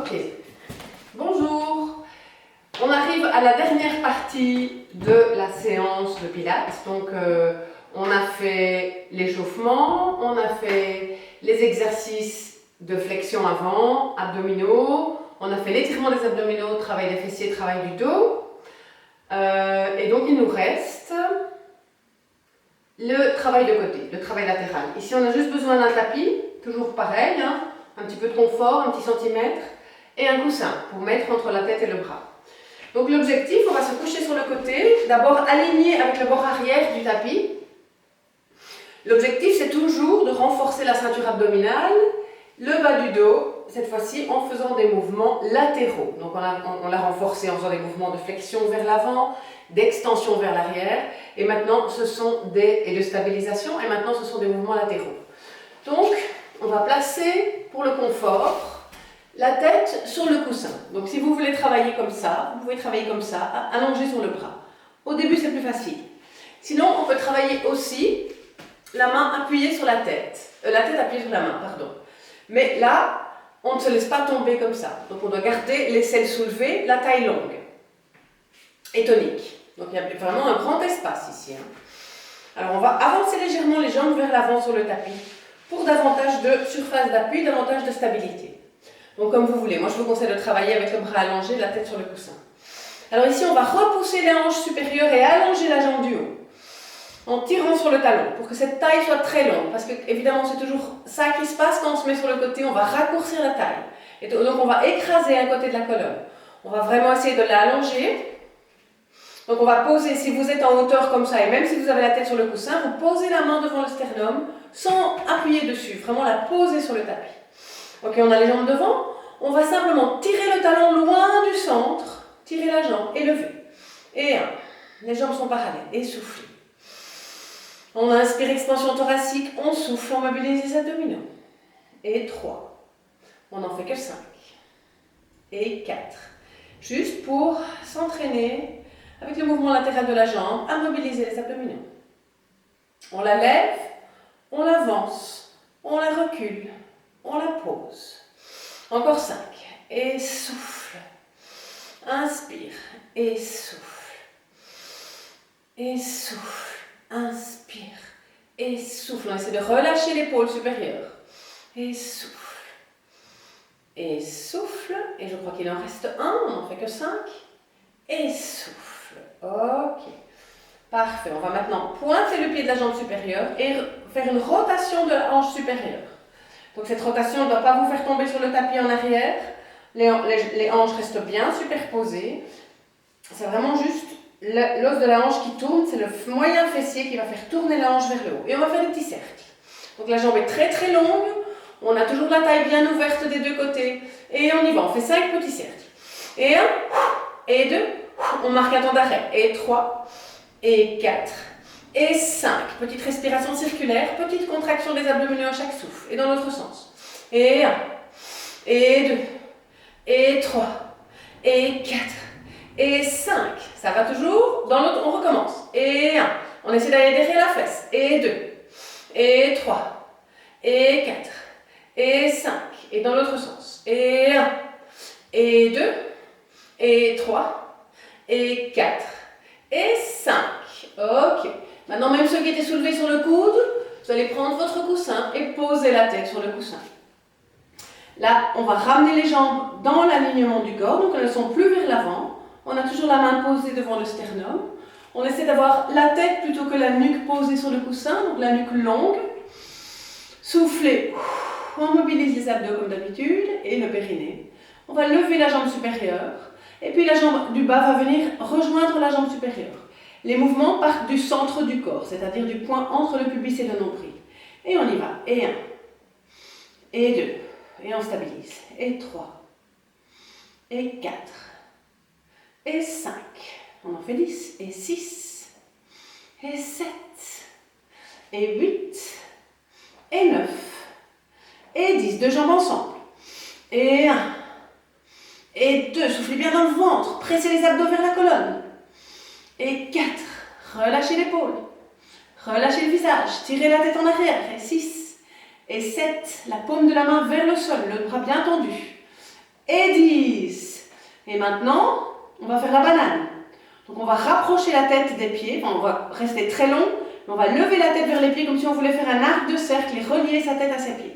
Ok, bonjour. On arrive à la dernière partie de la séance de Pilates. Donc, on a fait l'échauffement, on a fait les exercices de flexion avant, abdominaux, on a fait l'étirement des abdominaux, travail des fessiers, travail du dos. Et donc, il nous reste le travail de côté, le travail latéral. Ici, on a juste besoin d'un tapis, toujours pareil, hein, un petit peu de confort, un petit centimètre, et un coussin pour mettre entre la tête et le bras. Donc l'objectif, on va se coucher sur le côté, d'abord aligné avec le bord arrière du tapis. L'objectif, c'est toujours de renforcer la ceinture abdominale, le bas du dos, cette fois-ci en faisant des mouvements latéraux. Donc on l'a renforcé en faisant des mouvements de flexion vers l'avant, d'extension vers l'arrière, et maintenant ce sont et de stabilisation, et maintenant ce sont des mouvements latéraux. Donc on va placer pour le confort la tête sur le coussin. Donc si vous voulez travailler comme ça, vous pouvez travailler comme ça, allongé sur le bras. Au début c'est plus facile. Sinon on peut travailler aussi la main appuyée sur la tête appuyée sur la main, pardon. Mais là, on ne se laisse pas tomber comme ça. Donc on doit garder l'aisselle soulevée, la taille longue et tonique. Donc il y a vraiment un grand espace ici. Alors on va avancer légèrement les jambes vers l'avant sur le tapis pour davantage de surface d'appui, davantage de stabilité. Donc comme vous voulez, moi je vous conseille de travailler avec le bras allongé, la tête sur le coussin. Alors ici on va repousser les hanches supérieures et allonger la jambe du haut en tirant sur le talon pour que cette taille soit très longue, parce que évidemment c'est toujours ça qui se passe quand on se met sur le côté, on va raccourcir la taille. Et donc on va écraser un côté de la colonne. On va vraiment essayer de l'allonger. Donc on va poser, si vous êtes en hauteur comme ça, et même si vous avez la tête sur le coussin, vous posez la main devant le sternum sans appuyer dessus, vraiment la poser sur le tapis. Ok, on a les jambes devant, on va simplement tirer le talon loin du centre, tirer la jambe et lever. Et 1, les jambes sont parallèles, et soufflez. On inspire, expansion thoracique, on souffle, on mobilise les abdominaux. Et 3, on n'en fait que 5. Et 4, juste pour s'entraîner avec le mouvement latéral de la jambe à mobiliser les abdominaux. On la lève, on l'avance, on la recule. On la pose. Encore 5. Et souffle. Inspire. Et souffle. Et souffle. Inspire. Et souffle. On essaie de relâcher l'épaule supérieure. Et souffle. Et souffle. Et je crois qu'il en reste un. On n'en fait que 5. Et souffle. Ok. Parfait. On va maintenant pointer le pied de la jambe supérieure et faire une rotation de la hanche supérieure. Donc cette rotation ne doit pas vous faire tomber sur le tapis en arrière. Les hanches restent bien superposées. C'est vraiment juste l'os de la hanche qui tourne. C'est le moyen fessier qui va faire tourner la hanche vers le haut. Et on va faire des petits cercles. Donc la jambe est très très longue. On a toujours la taille bien ouverte des deux côtés. Et on y va. On fait 5 petits cercles. Et 1, et 2. On marque un temps d'arrêt. Et 3, et 4. Et 5, petite respiration circulaire, petite contraction des abdominaux à chaque souffle. Et dans l'autre sens. Et 1, et 2, et 3, et 4, et 5. Ça va toujours. Dans l'autre, on recommence. Et 1, on essaie d'adhérer la fesse. Et 2, et 3, et 4, et 5. Et dans l'autre sens. Et 1, et 2, et 3, et 4, et 5. Ok. Maintenant, même ceux qui étaient soulevés sur le coude, vous allez prendre votre coussin et poser la tête sur le coussin. Là, on va ramener les jambes dans l'alignement du corps, donc elles ne sont plus vers l'avant. On a toujours la main posée devant le sternum. On essaie d'avoir la tête plutôt que la nuque posée sur le coussin, donc la nuque longue. Soufflez. On mobilise les abdos comme d'habitude et le périnée. On va lever la jambe supérieure et puis la jambe du bas va venir rejoindre la jambe supérieure. Les mouvements partent du centre du corps, c'est-à-dire du point entre le pubis et le nombril. Et on y va. Et 1, et 2, et on stabilise. Et 3, et 4, et 5. On en fait 10, et 6, et 7, et 8, et 9, et 10. Deux jambes ensemble. Et 1, et 2. Soufflez bien dans le ventre. Pressez les abdos vers la colonne. Et 4, relâchez l'épaule, relâchez le visage, tirez la tête en arrière. Et 6, et 7, la paume de la main vers le sol, le bras bien tendu. Et 10. Et maintenant, on va faire la banane. Donc on va rapprocher la tête des pieds, enfin, on va rester très long, mais on va lever la tête vers les pieds comme si on voulait faire un arc de cercle et relier sa tête à ses pieds.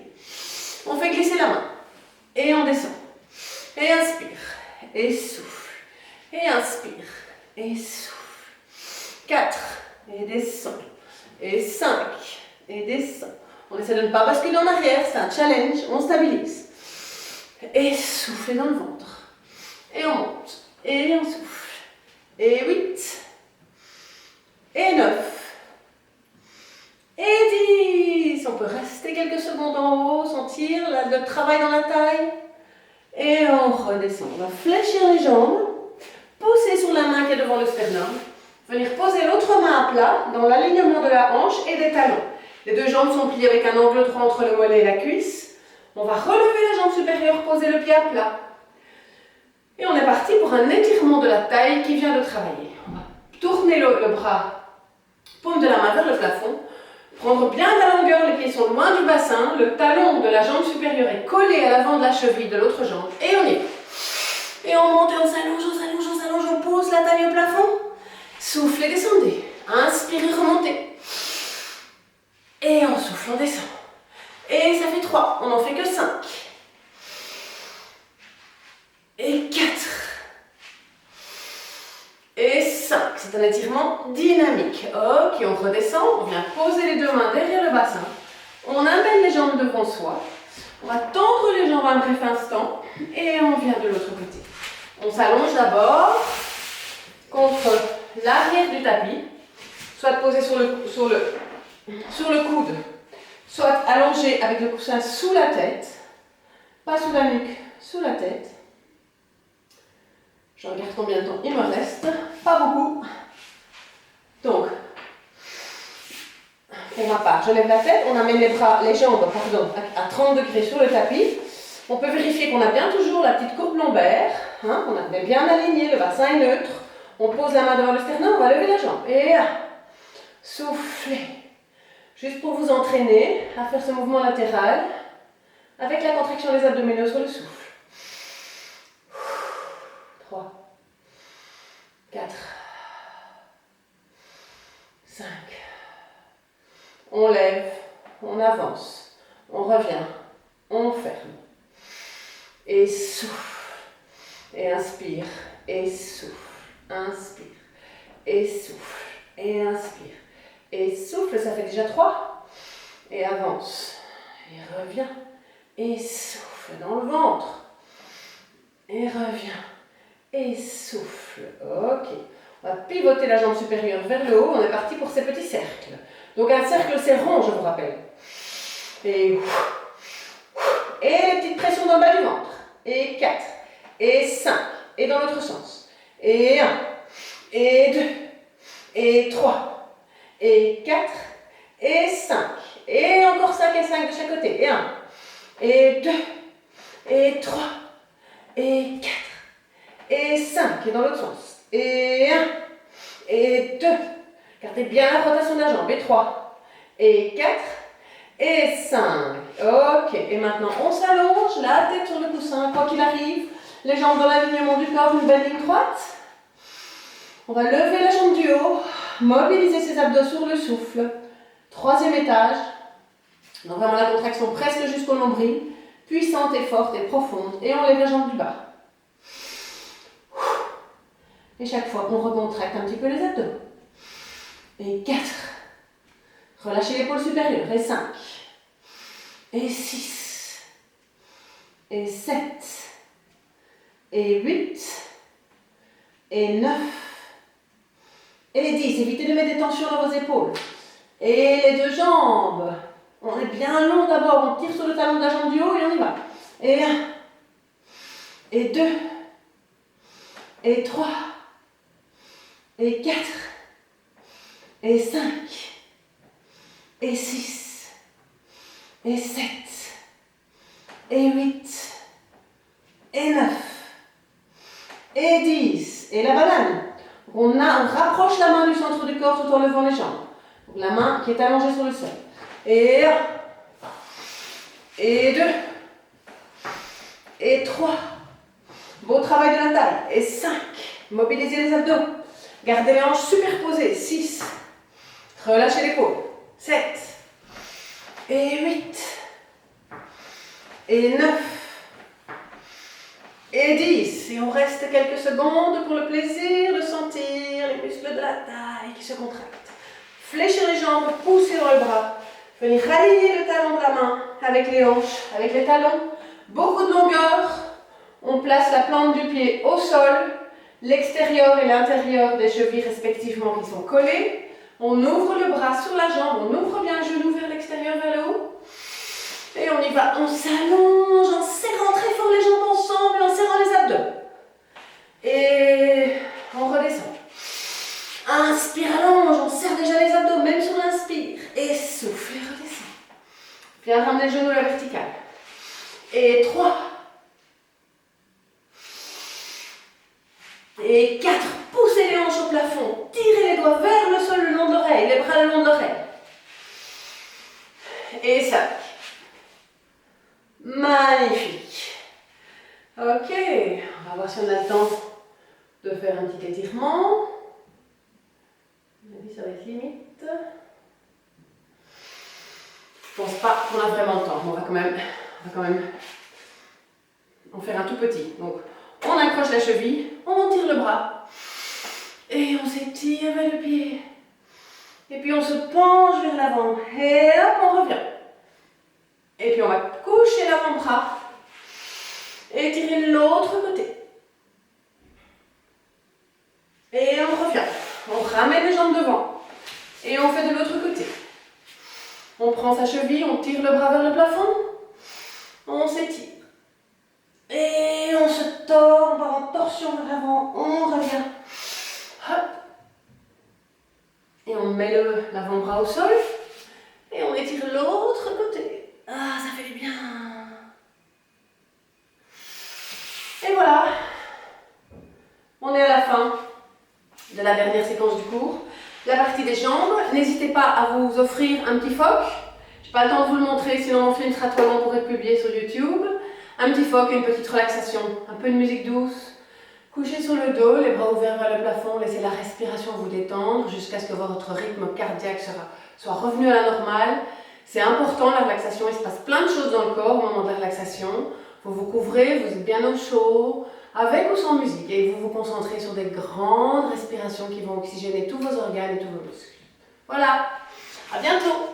On fait glisser la main. Et on descend. Et inspire. Et souffle. Et inspire. Et souffle. 4. Et descend. Et 5. Et descend. On essaie de ne pas basculer en arrière, c'est un challenge. On stabilise. Et souffle dans le ventre. Et on monte. Et on souffle. Et 8. Et 9. Et 10. On peut rester quelques secondes en haut, sentir le travail dans la taille. Et on redescend. On va fléchir les jambes. Pousser sur la main qui est devant le sternum. Venir poser l'autre main à plat dans l'alignement de la hanche et des talons. Les deux jambes sont pliées avec un angle droit entre le mollet et la cuisse. On va relever la jambe supérieure, poser le pied à plat. Et on est parti pour un étirement de la taille qui vient de travailler. On va tourner le bras, paume de la main vers le plafond. Prendre bien la longueur, les pieds sont loin du bassin. Le talon de la jambe supérieure est collé à l'avant de la cheville de l'autre jambe. Et on y va. Et on monte et on s'allonge, on s'allonge, on s'allonge, on pose la taille au plafond. Soufflez, descendez. Inspirez, remontez. Et on souffle, on descend. Et ça fait 3, on n'en fait que 5. Et 4. Et 5. C'est un étirement dynamique. Ok, on redescend, on vient poser les deux mains derrière le bassin. On amène les jambes devant soi. On va tendre les jambes un bref instant. Et on vient de l'autre côté. On s'allonge d'abord contre l'arrière du tapis. Soit posé sur le coude, soit allongé avec le coussin sous la tête, pas sous la nuque, sous la tête. Je regarde combien de temps il me reste, pas beaucoup. Donc, pour ma part, je lève la tête, on amène les jambes à 30 degrés sur le tapis. On peut vérifier qu'on a bien toujours la petite courbe lombaire, hein, qu'on a bien aligné, le bassin est neutre. On pose la main devant le sternum, on va lever la jambe. Et soufflez. Juste pour vous entraîner à faire ce mouvement latéral avec la contraction des abdominaux sur le souffle. 3, 4, 5. On lève, on avance, on revient, on ferme. Et souffle. Et inspire, et souffle. Inspire, et souffle, et inspire. Et souffle, ça fait déjà 3. Et avance. Et reviens. Et souffle dans le ventre. Et reviens. Et souffle. Ok. On va pivoter la jambe supérieure vers le haut. On est parti pour ces petits cercles. Donc un cercle, c'est rond, je vous rappelle. Et les petites pressions dans le bas du ventre. Et 4. Et 5. Et dans l'autre sens. Et 1. Et 2. Et 3. Et 4, et 5, et encore 5 et 5 de chaque côté, et 1, et 2, et 3, et 4, et 5, et dans l'autre sens, et 1, et 2, gardez bien la rotation de la jambe, et 3, et 4, et 5, ok, et maintenant on s'allonge, la tête sur le coussin, quoi qu'il arrive, les jambes dans l'alignement du corps, une belle ligne droite, on va lever la jambe du haut, mobiliser ses abdos sur le souffle. 3e étage. Donc vraiment la contraction presque jusqu'au nombril. Puissante et forte et profonde. Et on lève la jambe du bas. Et chaque fois, on recontracte un petit peu les abdos. Et 4. Relâchez l'épaule supérieure. Et 5. Et 6. Et 7. Et 8. Et 9. Et 10, évitez de mettre des tensions dans vos épaules. Et les deux jambes. On est bien long d'abord, on tire sur le talon de la jambe du haut et on y va. Et 1. Et 2. Et 3. Et 4. Et 5. Et 6. Et 7. Et 8. Et 9. Et 10. Et la banane. On rapproche la main du centre du corps tout en levant les jambes. Donc la main qui est allongée sur le sol. Et 1. Et 2. Et 3. Beau travail de la taille. Et 5. Mobilisez les abdos. Gardez les hanches superposées. 6. Relâchez l'épaule. 7. Et 8. Et 9. Et 10. Et on reste quelques secondes pour le plaisir de sentir les muscles de la taille qui se contractent. Fléchir les jambes, pousser dans le bras. Venir aligner le talon de la main avec les hanches, avec les talons. Beaucoup de longueur. On place la plante du pied au sol, l'extérieur et l'intérieur des chevilles respectivement qui sont collés. On ouvre le bras sur la jambe, on ouvre bien le genou vers l'extérieur, vers le haut. Et on y va, on s'allonge en serrant très fort les jambes ensemble et en serrant les abdos. Et on redescend. Inspire, allonge, on serre déjà les abdos, même sur l'inspire. Et souffle et redescend. Viens ramener le genou à la verticale. Et 3. Et 4. Poussez les hanches au plafond. Tirez les doigts vers le sol le long de l'oreille, les bras le long de l'oreille. Et 5. Magnifique. Ok, on va voir si on a le temps de faire un petit étirement. On a dit ça va être limite. Je pense pas qu'on a vraiment le temps. On va quand même en faire un tout petit. Donc, on accroche la cheville, on tire le bras et on s'étire vers le pied. Et puis on se penche vers l'avant et hop, on revient. Et puis on va coucher l'avant-bras et tirer l'autre côté. Et on revient. On ramène les jambes devant et on fait de l'autre côté. On prend sa cheville, on tire le bras vers le plafond, on s'étire. Et on se tord, on part en torsion vers l'avant, on revient. Hop. Et on met l'avant-bras au sol et on étire l'autre côté. Ah, ça fait du bien. Et voilà. On est à la fin de la dernière séquence du cours. La partie des jambes, n'hésitez pas à vous offrir un petit phoque. Je n'ai pas le temps de vous le montrer, sinon mon film sera trop long pour être publié sur YouTube. Un petit phoque, une petite relaxation, un peu de musique douce. Couchez sur le dos, les bras ouverts vers le plafond, laissez la respiration vous détendre jusqu'à ce que votre rythme cardiaque soit revenu à la normale. C'est important la relaxation, il se passe plein de choses dans le corps au moment de la relaxation. Vous vous couvrez, vous êtes bien au chaud, avec ou sans musique, et vous vous concentrez sur des grandes respirations qui vont oxygéner tous vos organes et tous vos muscles. Voilà, à bientôt!